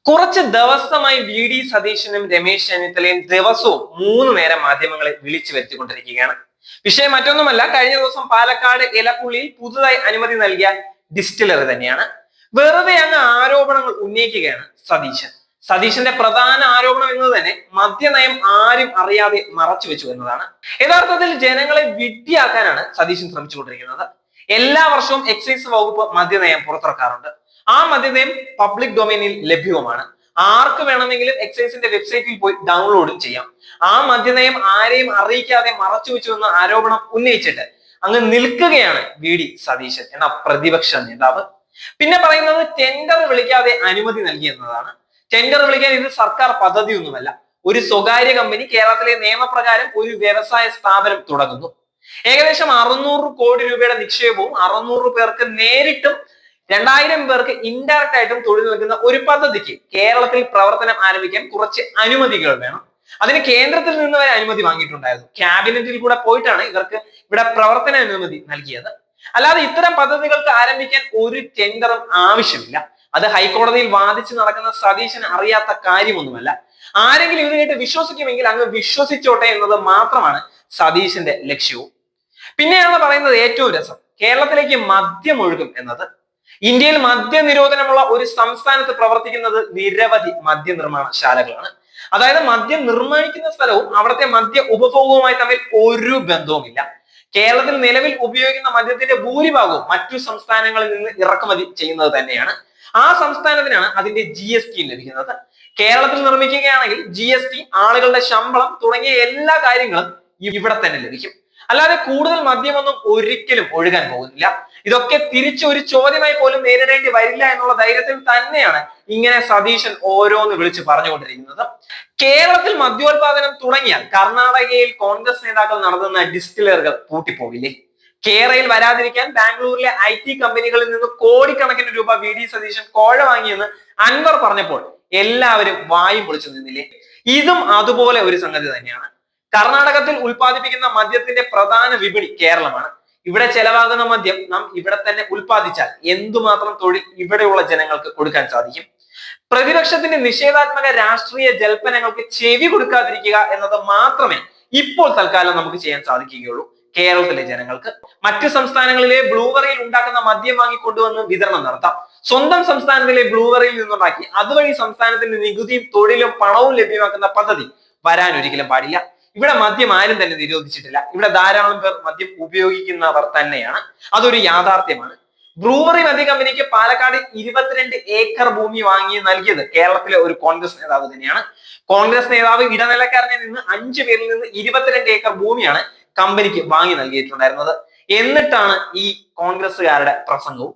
കുറച്ച് ദിവസമായി V D സതീശനും രമേശ് ചെന്നിത്തലയും ദിവസവും 3 നേരം മാധ്യമങ്ങളെ വിളിച്ചു വരുത്തിക്കൊണ്ടിരിക്കുകയാണ്. വിഷയം മറ്റൊന്നുമല്ല, കഴിഞ്ഞ ദിവസം പാലക്കാട് എലപ്പുള്ളിയിൽ പുതുതായി അനുമതി നൽകിയ ഡിസ്റ്റിലറി തന്നെയാണ്. വെറുതെ അങ്ങ് ആരോപണങ്ങൾ ഉന്നയിക്കുകയാണ് സതീശന്റെ പ്രധാന ആരോപണം എന്നത് തന്നെ മദ്യനയം ആരും അറിയാതെ മറച്ചു വെച്ചു എന്നതാണ്. യഥാർത്ഥത്തിൽ ജനങ്ങളെ വിഡ്ഢിയാക്കാനാണ് സതീശൻ ശ്രമിച്ചുകൊണ്ടിരിക്കുന്നത്. എല്ലാ വർഷവും എക്സൈസ് വകുപ്പ് മദ്യനയം പുറത്തിറക്കാറുണ്ട്. ആ മദ്യനയം പബ്ലിക് ഡൊമൈനിൽ ലഭ്യവുമാണ്. ആർക്ക് വേണമെങ്കിലും എക്സൈസിന്റെ വെബ്സൈറ്റിൽ പോയി ഡൗൺലോഡും ചെയ്യാം. ആ മദ്യനയം ആരെയും അറിയിക്കാതെ മറച്ചു വെച്ചു എന്ന ആരോപണം ഉന്നയിച്ചിട്ട് അങ്ങ് നിൽക്കുകയാണ് വി ഡി സതീശൻ എന്ന പ്രതിപക്ഷ നേതാവ്. പിന്നെ പറയുന്നത് ടെൻഡർ വിളിക്കാതെ അനുമതി നൽകി എന്നതാണ്. ടെൻഡർ വിളിക്കാൻ ഇത് സർക്കാർ പദ്ധതിയൊന്നുമല്ല. ഒരു സ്വകാര്യ കമ്പനി കേരളത്തിലെ നിയമപ്രകാരം ഒരു വ്യവസായ സ്ഥാപനം തുടങ്ങുന്നു. ഏകദേശം 600 കോടി രൂപയുടെ നിക്ഷേപവും 600 പേർക്ക് നേരിട്ടും 2000 പേർക്ക് ഇൻഡയറക്റ്റ് ആയിട്ടും തൊഴിൽ നൽകുന്ന ഒരു പദ്ധതിക്ക് കേരളത്തിൽ പ്രവർത്തനം ആരംഭിക്കാൻ കുറച്ച് അനുമതികൾ വേണം. അതിന് കേന്ദ്രത്തിൽ നിന്ന് വരെ അനുമതി വാങ്ങിയിട്ടുണ്ടായിരുന്നു. ക്യാബിനറ്റിൽ കൂടെ പോയിട്ടാണ് ഇവർക്ക് ഇവിടെ പ്രവർത്തന അനുമതി നൽകിയത്. അല്ലാതെ ഇത്തരം പദ്ധതികൾക്ക് ആരംഭിക്കാൻ ഒരു ടെൻഡറും ആവശ്യമില്ല. അത് ഹൈക്കോടതിയിൽ വാദിച്ച് നടക്കുന്ന സതീശന് അറിയാത്ത കാര്യമൊന്നുമല്ല. ആരെങ്കിലും ഇത് കേട്ട് വിശ്വസിക്കുമെങ്കിൽ അങ്ങ് വിശ്വസിച്ചോട്ടെ എന്നത് മാത്രമാണ് സതീശന്റെ ലക്ഷ്യവും. പിന്നെയാണ് പറയുന്നത് ഏറ്റവും രസം, കേരളത്തിലേക്ക് മദ്യം ഒഴുകും എന്നത്. ഇന്ത്യയിൽ മദ്യനിരോധനമുള്ള ഒരു സംസ്ഥാനത്ത് പ്രവർത്തിക്കുന്നത് നിരവധി മദ്യനിർമ്മാണശാലകളാണ്. അതായത് മദ്യം നിർമ്മിക്കുന്ന സ്ഥലവും അവിടുത്തെ മദ്യ ഉപഭോഗവുമായി തമ്മിൽ ഒരു ബന്ധവുമില്ല. കേരളത്തിൽ നിലവിൽ ഉപയോഗിക്കുന്ന മദ്യത്തിന്റെ ഭൂരിഭാഗവും മറ്റു സംസ്ഥാനങ്ങളിൽ നിന്ന് ഇറക്കുമതി ചെയ്യുന്നത് തന്നെയാണ്. ആ സംസ്ഥാനത്തിനാണ് അതിന്റെ GST ലഭിക്കുന്നത്. കേരളത്തിൽ നിർമ്മിക്കുകയാണെങ്കിൽ GST, ആളുകളുടെ ശമ്പളം തുടങ്ങിയ എല്ലാ കാര്യങ്ങളും ഇവിടെ തന്നെ ലഭിക്കും. അല്ലാതെ കൂടുതൽ മദ്യമൊന്നും ഒരിക്കലും ഒഴുകാൻ പോകുന്നില്ല. ഇതൊക്കെ തിരിച്ചു ഒരു ചോദ്യമായി പോലും നേരിടേണ്ടി വരില്ല എന്നുള്ള ധൈര്യത്തിൽ തന്നെയാണ് ഇങ്ങനെ സതീശൻ ഓരോന്ന് വിളിച്ച് പറഞ്ഞുകൊണ്ടിരിക്കുന്നത്. കേരളത്തിൽ മദ്യോത്പാദനം തുടങ്ങിയാൽ കർണാടകയിൽ കോൺഗ്രസ് നേതാക്കൾ നടത്തുന്ന ഡിസ്റ്റിലറുകൾ പൂട്ടിപ്പോകില്ലേ? കേരളയിൽ വരാതിരിക്കാൻ ബാംഗ്ലൂരിലെ IT കമ്പനികളിൽ നിന്ന് കോടിക്കണക്കിന് രൂപ വി ഡി സതീശൻ കോഴ വാങ്ങിയെന്ന് അൻവർ പറഞ്ഞപ്പോൾ എല്ലാവരും വായും പൊളിച്ചു നിന്നില്ലേ? ഇതും അതുപോലെ ഒരു സംഗതി തന്നെയാണ്. കർണാടകത്തിൽ ഉൽപ്പാദിപ്പിക്കുന്ന മദ്യത്തിന്റെ പ്രധാന വിപണി കേരളമാണ്. ഇവിടെ ചെലവാകുന്ന മദ്യം നാം ഇവിടെ തന്നെ ഉൽപ്പാദിച്ചാൽ എന്തുമാത്രം തൊഴിൽ ഇവിടെയുള്ള ജനങ്ങൾക്ക് കൊടുക്കാൻ സാധിക്കും. പ്രതിപക്ഷത്തിന്റെ നിഷേധാത്മക രാഷ്ട്രീയ ജൽപ്പനങ്ങൾക്ക് ചെവി കൊടുക്കാതിരിക്കുക എന്നത് മാത്രമേ ഇപ്പോൾ തൽക്കാലം നമുക്ക് ചെയ്യാൻ സാധിക്കുകയുള്ളൂ. കേരളത്തിലെ ജനങ്ങൾക്ക് മറ്റു സംസ്ഥാനങ്ങളിലെ ബ്ലൂവറിയിൽ ഉണ്ടാക്കുന്ന മദ്യം വാങ്ങിക്കൊണ്ടുവന്ന് വിതരണം നടത്താം. സ്വന്തം സംസ്ഥാനത്തിലെ ബ്ലൂവറിയിൽ നിന്നുണ്ടാക്കി അതുവഴി സംസ്ഥാനത്തിന് നികുതിയും തൊഴിലും പണവും ലഭ്യമാക്കുന്ന പദ്ധതി വരാൻ ഒരിക്കലും പാടില്ല. ഇവിടെ മദ്യം ആരും തന്നെ നിരോധിച്ചിട്ടില്ല. ഇവിടെ ധാരാളം പേർ മദ്യം ഉപയോഗിക്കുന്നവർ തന്നെയാണ്. അതൊരു യാഥാർത്ഥ്യമാണ്. ബ്രൂവറി മദ്യ കമ്പനിക്ക് പാലക്കാട് 22 ഏക്കർ ഭൂമി വാങ്ങി നൽകിയത് കേരളത്തിലെ ഒരു കോൺഗ്രസ് നേതാവ് തന്നെയാണ്. കോൺഗ്രസ് നേതാവ് ഇടനിലക്കാരനിൽ നിന്ന് 5 പേരിൽ നിന്ന് 22 ഏക്കർ ഭൂമിയാണ് കമ്പനിക്ക് വാങ്ങി നൽകിയിട്ടുണ്ടായിരുന്നത്. എന്നിട്ടാണ് ഈ കോൺഗ്രസ്സുകാരുടെ പ്രസംഗവും.